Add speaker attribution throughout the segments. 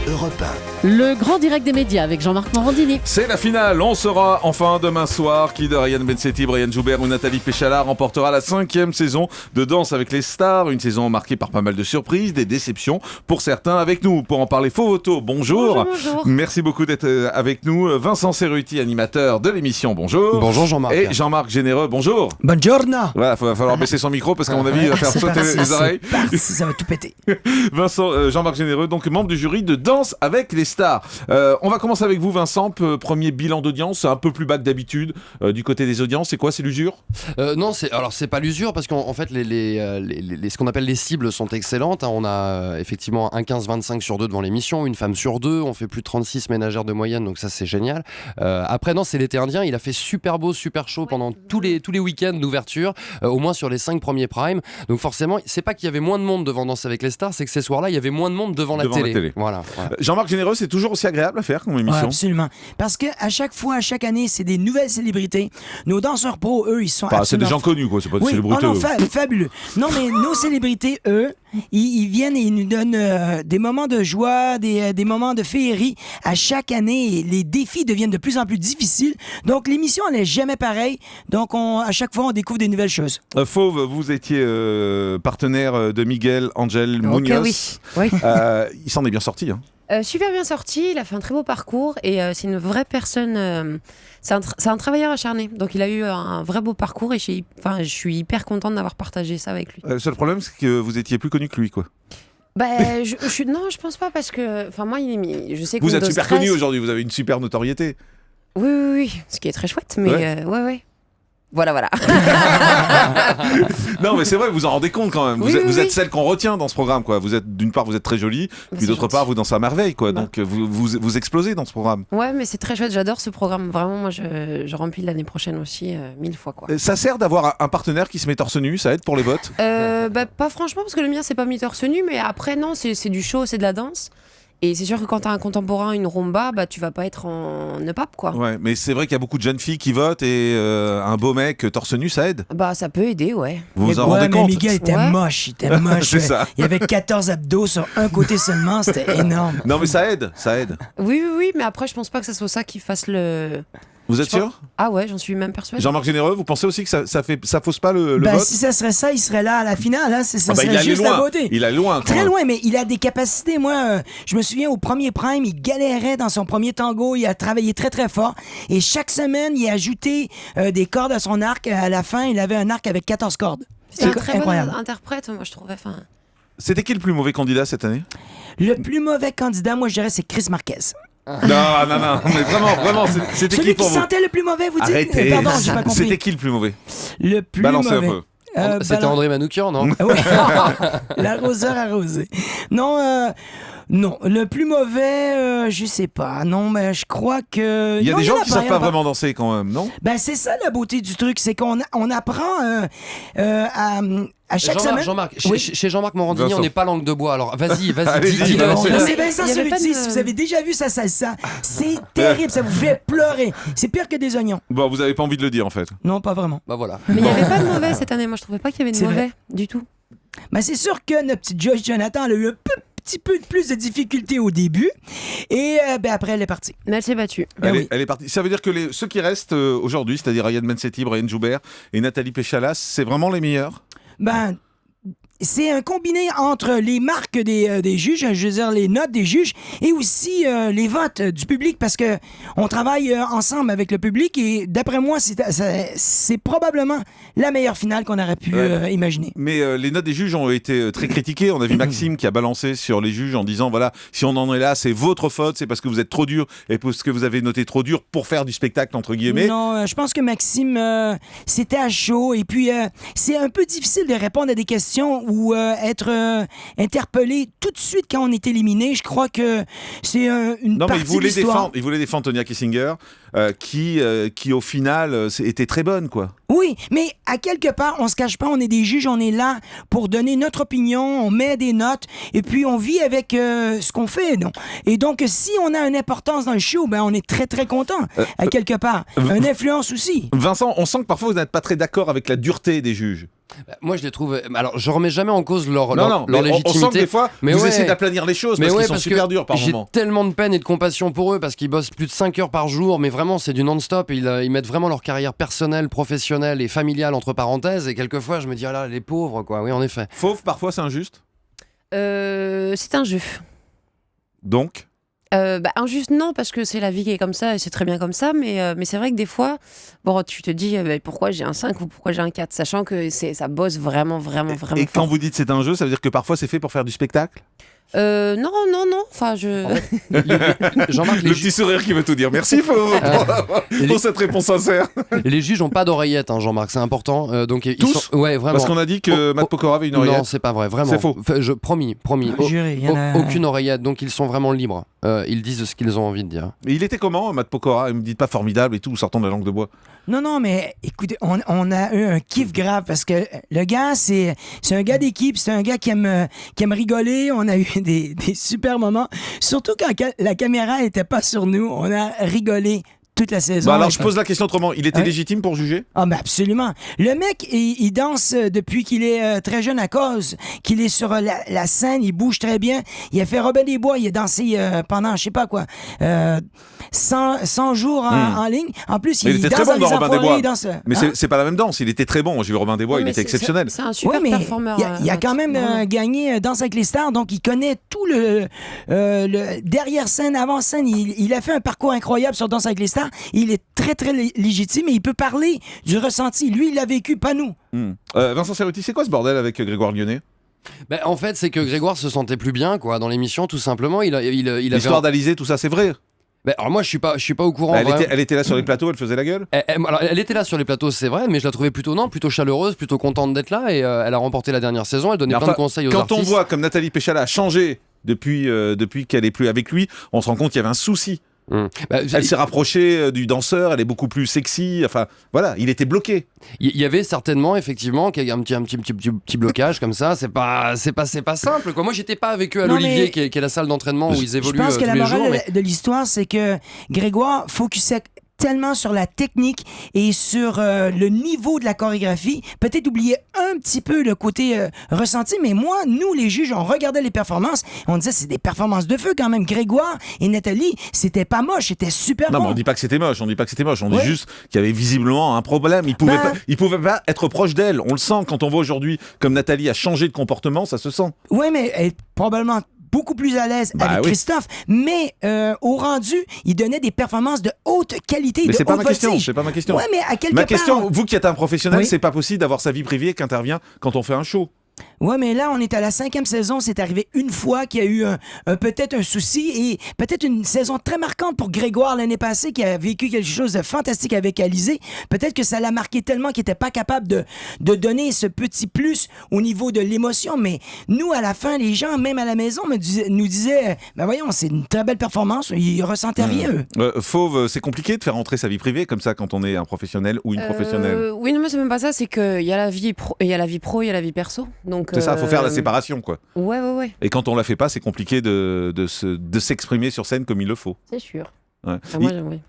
Speaker 1: Europe 1.
Speaker 2: Le grand direct des médias avec Jean-Marc Morandini.
Speaker 3: C'est la finale, on saura enfin demain soir qui de Ryan Bensetti, Brian Joubert ou Nathalie Péchala remportera la 5e saison de Danse avec les stars. Une saison marquée par pas mal de surprises, des déceptions pour certains. Avec nous pour en parler, Faux Voto, bonjour.
Speaker 2: Bonjour.
Speaker 3: Merci beaucoup d'être avec nous. Vincent Cerruti, animateur de l'émission, bonjour.
Speaker 4: Bonjour Jean-Marc.
Speaker 3: Et Jean-Marc Généreux, bonjour.
Speaker 5: Buongiorno.
Speaker 3: Voilà, va falloir baisser son micro parce qu'à mon avis il va faire
Speaker 5: C'est
Speaker 3: sauter
Speaker 5: parti,
Speaker 3: les oreilles.
Speaker 5: c'est parti, ça va tout péter.
Speaker 3: Jean-Marc Généreux, donc membre du jury de Danse avec les stars. On va commencer avec vous, Vincent. Premier bilan d'audience, c'est un peu plus bas que d'habitude du côté des audiences. C'est quoi, c'est l'usure?
Speaker 4: Non, c'est pas l'usure parce qu'en fait ce qu'on appelle les cibles sont excellentes. On a effectivement un 15-25 sur 2 devant l'émission, une femme sur 2. On fait plus de 36 ménagères de moyenne, donc ça c'est génial. Après non, c'est l'été indien. Il a fait super beau, super chaud pendant tous les week-ends d'ouverture, au moins sur les 5 premiers primes. Donc forcément, c'est pas qu'il y avait moins de monde devant Danse avec les stars, c'est que ces soirs-là, il y avait moins de monde devant la télé. Voilà.
Speaker 3: Jean-Marc Généreux, c'est toujours aussi agréable à faire comme émission.
Speaker 5: Ouais, absolument. Parce que à chaque fois, à chaque année, c'est des nouvelles célébrités. Nos danseurs pros, eux, ils sont
Speaker 3: C'est des gens connus, quoi. C'est pas des célébrités.
Speaker 5: Non, fabuleux. Non, mais nos célébrités, eux, ils viennent et ils nous donnent des moments de joie, des moments de féerie. À chaque année, les défis deviennent de plus en plus difficiles. Donc, l'émission, elle n'est jamais pareille. Donc, à chaque fois, on découvre des nouvelles choses.
Speaker 3: Fauve, vous étiez partenaire de Miguel Angel Munoz.
Speaker 2: Oui.
Speaker 3: Il s'en est bien sorti. Hein.
Speaker 2: Super bien sorti, il a fait un très beau parcours et c'est une vraie personne, c'est un travailleur acharné, donc il a eu un vrai beau parcours et je suis hyper contente d'avoir partagé ça avec lui.
Speaker 3: Le seul problème, c'est que vous étiez plus connu que lui, quoi.
Speaker 2: Non, je pense pas parce que, moi, je sais que
Speaker 3: vous êtes super connu aujourd'hui, vous avez une super notoriété.
Speaker 2: Oui, ce qui est très chouette, mais ouais. Voilà.
Speaker 3: Non, mais c'est vrai, vous vous en rendez compte quand même. Vous êtes celle qu'on retient dans ce programme, quoi. D'une part, vous êtes très jolie, puis d'autre part, vous dansez à merveille, quoi. Donc, vous explosez dans ce programme.
Speaker 2: Ouais, mais c'est très chouette. J'adore ce programme. Vraiment, moi, je remplis l'année prochaine aussi 1000 fois, quoi.
Speaker 3: Ça sert d'avoir un partenaire qui se met torse nu, ça aide pour les votes?
Speaker 2: Pas franchement, parce que le mien, c'est pas mis torse nu, mais après, non, c'est du show, c'est de la danse. Et c'est sûr que quand t'as un contemporain, une rumba, tu vas pas être en EPAP, quoi. Ouais,
Speaker 3: mais c'est vrai qu'il y a beaucoup de jeunes filles qui votent et un beau mec torse nu, ça aide.
Speaker 2: Ça peut aider, ouais.
Speaker 3: Vous vous en rendez compte?
Speaker 5: Mais Miguel était moche,
Speaker 3: C'est ça.
Speaker 5: Il y avait 14 abdos sur un côté seulement, c'était énorme.
Speaker 3: Non, mais ça aide.
Speaker 2: Oui, mais après, je pense pas que ça soit ça qui fasse le...
Speaker 3: Vous êtes sûr?
Speaker 2: Ah ouais, j'en suis même persuadée.
Speaker 3: Jean-Marc Généreux, vous pensez aussi que ça fausse pas le vote?
Speaker 5: Si ça serait ça, il serait là à la finale. Hein. Ça serait
Speaker 3: il
Speaker 5: juste la beauté.
Speaker 3: Il est loin.
Speaker 5: Très loin, mais il a des capacités. Moi, je me souviens au premier prime, il galérait dans son premier tango. Il a travaillé très, très fort. Et chaque semaine, il a ajouté des cordes à son arc. À la fin, il avait un arc avec 14 cordes.
Speaker 2: C'est un très bon interprète, moi, je trouvais.
Speaker 3: C'était qui le plus mauvais candidat cette année?
Speaker 5: Le plus mauvais candidat, moi, je dirais, c'est Chris Marquez.
Speaker 3: Non, mais vraiment, c'était
Speaker 5: celui
Speaker 3: qui pour
Speaker 5: qui
Speaker 3: vous?
Speaker 5: sentait le plus mauvais, vous dites?
Speaker 3: Arrêtez.
Speaker 5: Pardon, j'ai pas compris.
Speaker 3: C'était qui le plus mauvais?
Speaker 5: Le plus
Speaker 3: Balancez
Speaker 5: mauvais.
Speaker 3: un peu.
Speaker 4: C'était André Manoukian, non?
Speaker 5: Oui. L'arroseur arrosé. Non, le plus mauvais, je sais pas. Non, mais je crois que...
Speaker 3: Il y a des gens qui savent pas vraiment danser quand même, non?
Speaker 5: C'est ça la beauté du truc, c'est qu'on apprend à chaque semaine.
Speaker 4: Jean-Marc, chez Jean-Marc Morandini,
Speaker 3: Vincent.
Speaker 4: on n'est pas langue de bois. Alors vas-y,
Speaker 3: Allez-y,
Speaker 4: dis-le.
Speaker 5: C'est Vincent Cerruti, si vous avez déjà vu sa salsa, c'est terrible, ça vous fait pleurer. C'est pire que des oignons.
Speaker 3: Bon, vous avez pas envie de le dire en fait.
Speaker 5: Non, pas vraiment.
Speaker 4: Voilà.
Speaker 2: Mais il n'y avait pas de mauvais cette année. Moi, je trouvais pas qu'il y avait de
Speaker 5: C'est
Speaker 2: mauvais
Speaker 5: vrai.
Speaker 2: du tout.
Speaker 5: C'est sûr que notre petite Joyce Jonathan, elle a eu un petit peu plus de difficultés au début. Et après, elle est partie.
Speaker 2: Mais elle s'est battue.
Speaker 5: Oui.
Speaker 3: Elle est partie. Ça veut dire que ceux qui restent aujourd'hui, c'est-à-dire Ryan Bensetti, Brian Joubert et Nathalie Péchala, c'est vraiment les meilleurs?
Speaker 5: C'est un combiné entre les marques des juges, je veux dire les notes des juges, et aussi les votes du public, parce que on travaille ensemble avec le public, et d'après moi, c'est probablement la meilleure finale qu'on aurait pu imaginer.
Speaker 3: Mais les notes des juges ont été très critiquées. On a vu Maxime qui a balancé sur les juges en disant, voilà, si on en est là, c'est votre faute, c'est parce que vous êtes trop dur et parce que vous avez noté trop dur pour faire du spectacle, entre guillemets.
Speaker 5: Non, je pense que Maxime, c'était à chaud, et puis c'est un peu difficile de répondre à des questions ou être interpellé tout de suite quand on est éliminé. Je crois que c'est une
Speaker 3: Non, mais
Speaker 5: partie de l'histoire.
Speaker 3: il voulait défendre Tonya Kissinger, qui au final était très bonne, quoi.
Speaker 5: Oui, mais à quelque part, on se cache pas, on est des juges, on est là pour donner notre opinion, on met des notes, et puis on vit avec ce qu'on fait. Non? Et donc, si on a une importance dans le show, on est très, très content, à quelque part. Une influence aussi.
Speaker 3: Vincent, on sent que parfois vous n'êtes pas très d'accord avec la dureté des juges.
Speaker 4: Moi, je les trouve. Alors, je remets jamais en cause leur
Speaker 3: Non, mais
Speaker 4: légitimité.
Speaker 3: on sent que des fois,
Speaker 4: Mais
Speaker 3: vous
Speaker 4: ouais.
Speaker 3: essayez d'aplanir les choses
Speaker 4: Mais
Speaker 3: parce
Speaker 4: ouais,
Speaker 3: qu'ils sont super durs par
Speaker 4: j'ai
Speaker 3: moment.
Speaker 4: tellement de peine et de compassion pour eux parce qu'ils bossent plus de 5 heures par jour, mais vraiment c'est du non-stop. Ils mettent vraiment leur carrière personnelle, professionnelle et familiale entre parenthèses. Et quelquefois, je me dis, ah là, les pauvres, quoi. Oui, en effet.
Speaker 3: Fauve, parfois c'est injuste.
Speaker 2: C'est injuste.
Speaker 3: Donc,
Speaker 2: Injuste, non, parce que c'est la vie qui est comme ça et c'est très bien comme ça, mais c'est vrai que des fois, bon, tu te dis pourquoi j'ai un 5 ou pourquoi j'ai un 4, sachant que ça bosse vraiment
Speaker 3: et
Speaker 2: fort.
Speaker 3: quand vous dites c'est un jeu, ça veut dire que parfois c'est fait pour faire du spectacle.
Speaker 2: Non, enfin
Speaker 4: Jean-Marc,
Speaker 3: Le petit sourire qui veut tout dire. Merci Fauve pour cette réponse sincère.
Speaker 4: les juges n'ont pas d'oreillette, hein, Jean-Marc, c'est important. Donc,
Speaker 3: Tous
Speaker 4: ouais, vraiment.
Speaker 3: Parce qu'on a dit que Matt Pokora avait une oreillette.
Speaker 4: Non, c'est pas vrai, vraiment.
Speaker 3: C'est faux.
Speaker 4: Enfin, promis.
Speaker 5: Juré, il y en a-
Speaker 4: Aucune oreillette, donc ils sont vraiment libres. Ils disent ce qu'ils ont envie de dire.
Speaker 3: Mais il était comment, Matt Pokora? Ne me dites pas formidable et tout, sortant de la langue de bois.
Speaker 5: Non, mais écoutez, on a eu un kiff grave parce que le gars, c'est un gars d'équipe, c'est un gars qui aime rigoler. On a eu des super moments, surtout quand la caméra était pas sur nous. On a rigolé toute la saison.
Speaker 3: Alors je pose la question autrement. Il était légitime pour juger?
Speaker 5: Ah, ben absolument. Le mec, il danse depuis qu'il est très jeune à cause qu'il est sur la scène, il bouge très bien. Il a fait Robin des Bois, il a dansé pendant, je sais pas quoi, 100 jours en ligne. En plus,
Speaker 3: Il était très
Speaker 5: danse
Speaker 3: bon
Speaker 5: dans
Speaker 3: dans
Speaker 5: les
Speaker 3: Robin des
Speaker 5: enfoirés,
Speaker 3: Bois.
Speaker 5: il danse.
Speaker 3: Mais
Speaker 5: Hein?
Speaker 3: c'est pas la même danse. Il était très bon. J'ai vu Robin des Bois, il était exceptionnel.
Speaker 2: C'est un super
Speaker 5: Ouais, mais
Speaker 2: performeur.
Speaker 5: il a quand même gagné Danse avec les stars, donc il connaît tout le derrière-scène, avant-scène. Il a fait un parcours incroyable sur Danse avec les stars. Il est très légitime et il peut parler du ressenti. Lui, il l'a vécu, pas nous.
Speaker 3: Vincent Cerruti, c'est quoi ce bordel avec Grégoire Lyonnais?
Speaker 4: En fait, c'est que Grégoire se sentait plus bien, quoi, dans l'émission, tout simplement. Il avait
Speaker 3: L'histoire d'Alizé, tout ça, c'est vrai.
Speaker 4: Alors moi, je suis pas au courant.
Speaker 3: Elle était là sur les plateaux, elle faisait la gueule.
Speaker 4: Alors, elle était là sur les plateaux, c'est vrai, mais je la trouvais plutôt chaleureuse, plutôt contente d'être là. Et elle a remporté la dernière saison. Elle donnait plein de conseils aux
Speaker 3: quand
Speaker 4: artistes.
Speaker 3: on voit comme Nathalie Péchala a changé depuis qu'elle est plus avec lui, on se rend compte qu'il y avait un souci. Elle s'est rapprochée du danseur, elle est beaucoup plus sexy. Enfin, voilà, il était bloqué.
Speaker 4: Il y avait certainement, effectivement, un petit blocage comme ça. C'est pas simple, quoi. Moi, j'étais pas avec eux à l'Olivier, qui est la salle d'entraînement où ils évoluent
Speaker 5: Je pense que
Speaker 4: tous
Speaker 5: la
Speaker 4: les
Speaker 5: morale
Speaker 4: jours.
Speaker 5: de l'histoire, c'est que Grégoire focusait tellement sur la technique et sur le niveau de la chorégraphie, peut-être oublier un petit peu le côté ressenti, mais moi, nous, les juges, on regardait les performances, on disait c'est des performances de feu quand même. Grégoire et Nathalie, c'était pas moche, c'était super
Speaker 3: Non,
Speaker 5: bon.
Speaker 3: mais on dit pas que c'était moche, on dit juste qu'il y avait visiblement un problème. Il pouvait pas être proche d'elle. On le sent quand on voit aujourd'hui comme Nathalie a changé de comportement, ça se sent.
Speaker 5: Oui, mais elle est probablement beaucoup plus à l'aise avec Christophe, mais au rendu, il donnait des performances de haute qualité,
Speaker 3: mais
Speaker 5: de
Speaker 3: c'est pas
Speaker 5: haute
Speaker 3: ma question,
Speaker 5: voltige.
Speaker 3: c'est pas ma question.
Speaker 5: Ouais, mais à quelque
Speaker 3: Ma
Speaker 5: part...
Speaker 3: question, vous qui êtes un professionnel,
Speaker 5: Oui.
Speaker 3: c'est pas possible d'avoir sa vie privée qui intervient quand on fait un show.
Speaker 5: Ouais, mais là, on est à la 5e saison. C'est arrivé une fois qu'il y a eu peut-être un souci et peut-être une saison très marquante pour Grégoire l'année passée qui a vécu quelque chose de fantastique avec Alizé. Peut-être que ça l'a marqué tellement qu'il n'était pas capable de donner ce petit plus au niveau de l'émotion. Mais nous, à la fin, les gens, même à la maison, nous disaient ben voyons, c'est une très belle performance. Ils ressentaient rien, eux.
Speaker 3: Fauve, c'est compliqué de faire entrer sa vie privée comme ça quand on est un professionnel ou une professionnelle.
Speaker 2: Oui, non, mais c'est même pas ça. C'est qu'il y a la vie pro, il y a la vie pro, il y a la vie perso. Donc,
Speaker 3: C'est ça, il faut faire la séparation, quoi.
Speaker 2: Ouais.
Speaker 3: Et quand on la fait pas, c'est compliqué de s'exprimer sur scène comme il le faut.
Speaker 2: C'est sûr.
Speaker 3: Ouais.
Speaker 2: Moi, j'aimerais.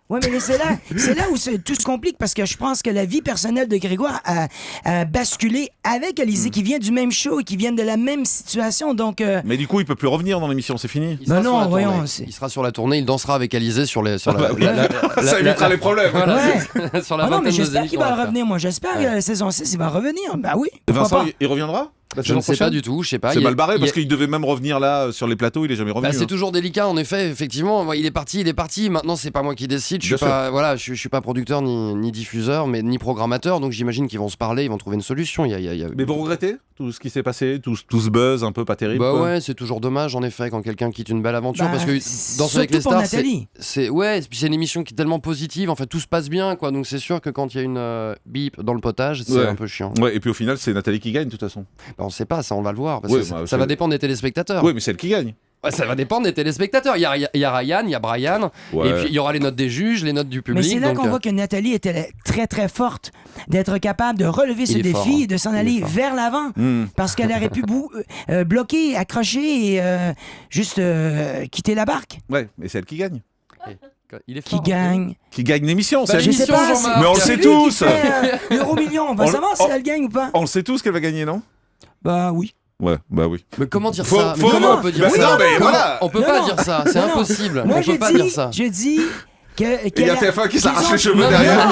Speaker 5: Oui, mais c'est là où tout se complique parce que je pense que la vie personnelle de Grégoire a basculé avec Alizé qui vient du même show et qui vient de la même situation. Donc,
Speaker 3: Mais du coup, il peut plus revenir dans l'émission, c'est fini.
Speaker 4: Il sera
Speaker 5: Ben
Speaker 4: sur
Speaker 5: non,
Speaker 4: la tournée.
Speaker 5: voyons,
Speaker 4: Il sera sur la tournée, il dansera avec Alizé sur la
Speaker 3: Ça évitera les problèmes.
Speaker 4: Voilà.
Speaker 5: Ouais.
Speaker 4: Sur la
Speaker 5: Ah non, mais
Speaker 4: vingtaine de
Speaker 5: j'espère
Speaker 4: zéniths
Speaker 5: qu'il
Speaker 4: qu'on
Speaker 5: va
Speaker 4: faire.
Speaker 5: revenir. Moi, j'espère que la saison 6, il va revenir. Ben oui, pourquoi
Speaker 3: Vincent,
Speaker 5: pas?
Speaker 3: il reviendra la
Speaker 4: Je
Speaker 3: saison
Speaker 4: ne sais pas
Speaker 3: prochaine
Speaker 4: du tout, je sais pas.
Speaker 3: C'est
Speaker 4: Il y a-
Speaker 3: mal barré
Speaker 4: il y a-
Speaker 3: parce qu'il devait même revenir là sur les plateaux, il est jamais revenu.
Speaker 4: Bah, c'est toujours délicat en effet, effectivement. Il est parti. Maintenant, c'est pas moi qui décide. Je suis pas producteur ni diffuseur, mais ni programmateur. Donc j'imagine qu'ils vont se parler, ils vont trouver une solution.
Speaker 3: Mais vous regrettez tout ce qui s'est passé, tout ce buzz un peu pas terrible
Speaker 4: Bah
Speaker 3: quoi.
Speaker 4: ouais, c'est toujours dommage en effet quand quelqu'un quitte une belle aventure
Speaker 5: Bah,
Speaker 4: parce que Danse avec les
Speaker 5: surtout pour
Speaker 4: stars,
Speaker 5: Nathalie.
Speaker 4: c'est une émission qui est tellement positive. En fait, tout se passe bien, quoi. Donc c'est sûr que quand il y a une bip dans le potage, c'est
Speaker 3: Ouais.
Speaker 4: un peu chiant.
Speaker 3: Ouais, et puis au final, c'est Nathalie qui gagne de toute façon.
Speaker 4: Bah, on sait pas, ça on va le voir parce
Speaker 3: Ouais,
Speaker 4: que
Speaker 3: bah,
Speaker 4: ça va dépendre des téléspectateurs.
Speaker 3: Oui, mais c'est elle qui gagne.
Speaker 4: Ouais, ça va dépendre des téléspectateurs. Il y a Ryan, il y a Brian,
Speaker 3: Ouais.
Speaker 4: et puis il y aura les notes des juges, les notes du
Speaker 5: Mais
Speaker 4: public.
Speaker 5: c'est là
Speaker 4: donc,
Speaker 5: qu'on voit que Nathalie était très, très forte d'être capable de relever ce
Speaker 4: Il est
Speaker 5: défi
Speaker 4: fort, hein.
Speaker 5: et de s'en
Speaker 4: Il est
Speaker 5: aller
Speaker 4: fort.
Speaker 5: vers l'avant. Parce qu'elle aurait pu bloquer, accrocher et juste quitter la barque.
Speaker 3: Ouais, mais c'est elle qui gagne.
Speaker 4: Il est
Speaker 5: qui
Speaker 4: fort.
Speaker 5: gagne?
Speaker 3: Qui gagne l'émission,
Speaker 4: Bah,
Speaker 3: c'est
Speaker 5: Je sais
Speaker 4: l'émission,
Speaker 5: pas.
Speaker 4: Jean-Marc.
Speaker 3: Mais on le
Speaker 5: c'est
Speaker 3: sait
Speaker 5: lui
Speaker 3: tous.
Speaker 5: qui fait, l'euro-million. On va
Speaker 3: On-
Speaker 5: savoir si
Speaker 3: on-
Speaker 5: elle gagne ou pas.
Speaker 3: On le sait tous qu'elle va gagner, non?
Speaker 5: Bah oui.
Speaker 3: Ouais, bah oui.
Speaker 4: Mais comment dire
Speaker 3: Faut-
Speaker 4: ça?
Speaker 3: faut-
Speaker 4: Mais comment on
Speaker 5: non,
Speaker 4: peut dire
Speaker 3: bah
Speaker 4: ça?
Speaker 3: non, mais
Speaker 4: Comment-
Speaker 3: voilà.
Speaker 4: On peut
Speaker 5: Non,
Speaker 4: pas
Speaker 5: non.
Speaker 4: dire ça, c'est
Speaker 5: Non, non.
Speaker 4: impossible.
Speaker 5: Moi,
Speaker 4: On peut pas dire ça.
Speaker 5: je dis que.
Speaker 3: Il y a TF1 qui s'arrache les cheveux
Speaker 4: Non,
Speaker 3: derrière.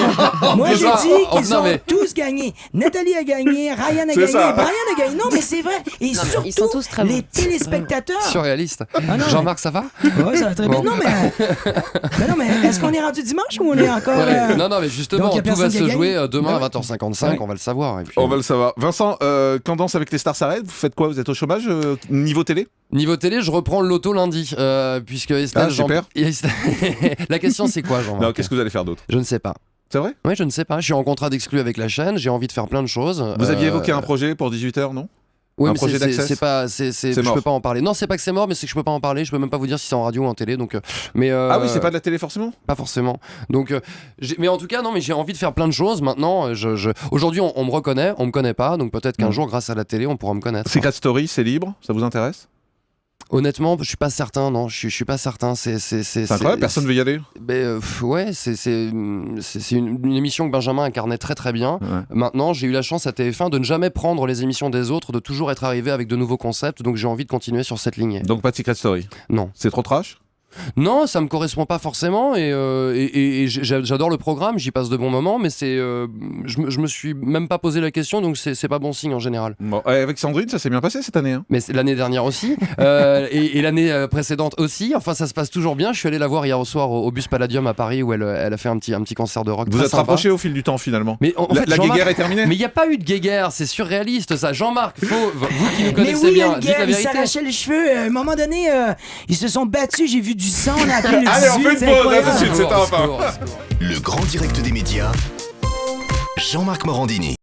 Speaker 5: Moi,
Speaker 4: peut
Speaker 5: j'ai
Speaker 4: pas.
Speaker 5: dit qu'ils
Speaker 4: Non,
Speaker 5: ont
Speaker 4: mais-
Speaker 5: tous gagné. Nathalie a gagné, Ryan a
Speaker 3: C'est
Speaker 5: gagné,
Speaker 3: ça.
Speaker 5: Brian a gagné. Non, mais c'est vrai. Et
Speaker 2: Non, mais
Speaker 5: surtout,
Speaker 2: ils sont tous très
Speaker 5: les
Speaker 2: bons.
Speaker 5: téléspectateurs.
Speaker 4: Surréaliste.
Speaker 5: Ah non,
Speaker 4: Jean-Marc, ça va?
Speaker 5: Ouais, ça va très bien.
Speaker 4: Bon.
Speaker 5: Non, mais est-ce qu'on est rendu dimanche ou on est encore.
Speaker 4: Ouais. Non, mais justement,
Speaker 5: donc, y a
Speaker 4: tout va
Speaker 5: personne qui a
Speaker 4: se
Speaker 5: gagné.
Speaker 4: jouer demain
Speaker 5: Ouais.
Speaker 4: à 20h55,
Speaker 5: Ouais.
Speaker 4: on va le savoir. Et puis,
Speaker 3: On va le savoir. Vincent, quand Danse avec les stars s'arrête, vous faites quoi? Vous êtes au chômage niveau télé?
Speaker 4: Niveau télé, je reprends le loto lundi, puisque Estelle...
Speaker 3: Ah, super.
Speaker 4: La question, c'est quoi, Jean-Marc?
Speaker 3: Non, qu'est-ce que vous allez faire d'autre?
Speaker 4: Je ne sais pas.
Speaker 3: C'est vrai?
Speaker 4: Oui, je ne sais pas. Je suis en contrat d'exclus avec la chaîne, j'ai envie de faire plein de choses.
Speaker 3: Vous aviez évoqué un projet pour 18h, non?
Speaker 4: Oui,
Speaker 3: un
Speaker 4: mais
Speaker 3: projet d'Access.
Speaker 4: c'est pas, je
Speaker 3: mort.
Speaker 4: peux pas en parler. Non, c'est pas que c'est mort, mais c'est que je peux pas en parler. Je peux même pas vous dire si c'est en radio ou en télé. Donc, mais
Speaker 3: Ah oui, c'est pas de la télé forcément?
Speaker 4: pas forcément. Donc, mais en tout cas, non, mais j'ai envie de faire plein de choses. Maintenant, aujourd'hui, on me reconnaît, on me connaît pas. Donc peut-être qu'un jour, grâce à la télé, on pourra me connaître.
Speaker 3: Secret Story, c'est libre? Ça vous intéresse?
Speaker 4: Honnêtement, je suis pas certain. Non, je suis pas certain. C'est
Speaker 3: incroyable, personne veut y aller?
Speaker 4: Ouais, c'est une émission que Benjamin incarnait très très bien.
Speaker 3: Ouais.
Speaker 4: Maintenant, j'ai eu la chance à TF1 de ne jamais prendre les émissions des autres, de toujours être arrivé avec de nouveaux concepts. Donc j'ai envie de continuer sur cette lignée.
Speaker 3: Donc pas de Secret Story?
Speaker 4: Non.
Speaker 3: C'est trop trash?
Speaker 4: Non, ça me correspond pas forcément et j'adore le programme, j'y passe de bons moments, mais je me suis même pas posé la question, donc c'est pas bon signe en général.
Speaker 3: Bon, avec Sandrine, ça s'est bien passé cette année, hein?
Speaker 4: Mais c'est l'année dernière aussi et l'année précédente aussi. Enfin, ça se passe toujours bien. Je suis allé la voir hier soir au Bus Palladium à Paris où elle a fait un petit concert de rock.
Speaker 3: Vous
Speaker 4: très
Speaker 3: êtes
Speaker 4: sympa.
Speaker 3: rapprochés au fil du temps finalement.
Speaker 4: Mais en fait,
Speaker 3: la
Speaker 4: Jean-Marc-
Speaker 3: guéguerre est terminée?
Speaker 4: Mais il n'y a pas eu de guéguerre, c'est surréaliste ça. Jean-Marc, vous qui nous
Speaker 5: Mais
Speaker 4: connaissez
Speaker 5: oui,
Speaker 4: bien,
Speaker 5: une
Speaker 4: dites la
Speaker 5: guerre, ils
Speaker 4: vérité.
Speaker 5: s'arrachaient les cheveux. À un moment donné, ils se sont battus. J'ai vu du sang. On a appelé le 18.
Speaker 3: Allez, on fait une
Speaker 5: c'est
Speaker 3: pause,
Speaker 5: incroyable.
Speaker 3: là, tout de suite. C'est
Speaker 4: Au
Speaker 3: un
Speaker 4: secours, au secours.
Speaker 1: Le grand direct des médias, Jean-Marc Morandini.